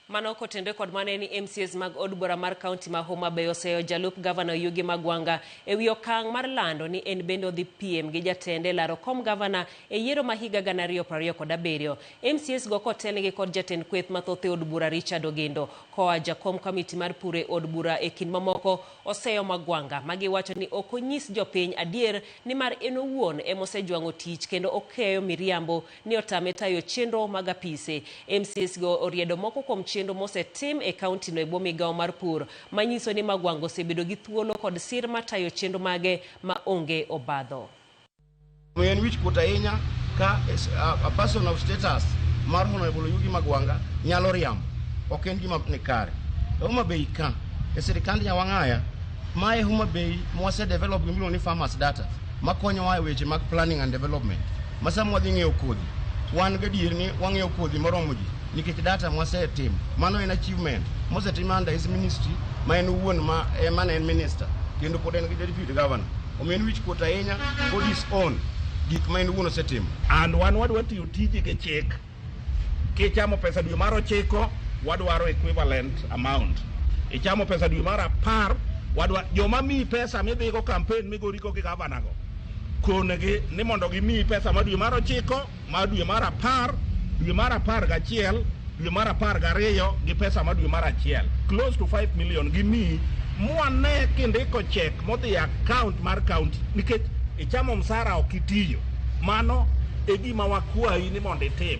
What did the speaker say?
Mano kotende kod mane ni MCAs mag od bura mar kaunti ma Homabay oseyo jalup gavana Magwanga ewi okang' mar lando ni en bende odhi piem gi jatende laro kom gavana e yiero ma higa 2027. MCAs go kotelnegi kod jatend kweth mathoth e od bura Richard Ogendo koa jakom komiti mar pure od bura e kin mamoko oseyo Magwanga magiwacho ni ok onyis jopiny adier ni mar en owuon emosejwango tich kendo okeyo miriambo ni otame tayo chenro mag apise. MCAs go oriedo moko kuom chenro mosetim e kaunti no e bwo migawo mar pur manyiso ni Magwanga osebedo gi thuolo kod sir matayo chenro mage ma onge obadho. En wich kuot ahinya ka a person of status mar Honorable Magwanga nyalo riambo ok en gima ni kare. Homabay ka e sirikand Nyawang'aya mae Homabay mwase develop gimilo ni farmers data makonyo wa weche mag planning and development masamo wadhi ng'eyo kodhi wan gadier ni wang'eyo kodhi moromo ji nikech data mwase tim mano en achievement mosetim under his ministry ma en wuon ma en minister kendo pod en gi deputy governor omen wich kuot ahinya for his own gik ma en wuon osetim. And wan wadwa tiyo tije ke chik kichamo pesa dwe mar 9 wadwaro equivalent amount ichamo pesa dwe mar 10 wadwa joma mi pesa midhigo campaign migoriko gi governor go konegi ni mondo gimi pesa ma dwe mar 9 ma dwe mar 10 dwe mar 11 dwe mar 12 gi pesa ma dwe mar 1 close to 5 million gimi mwane kindiko check modhi account mar county nikech ichamo msara okitiyo mano e gima wakwayi ni mondo itim.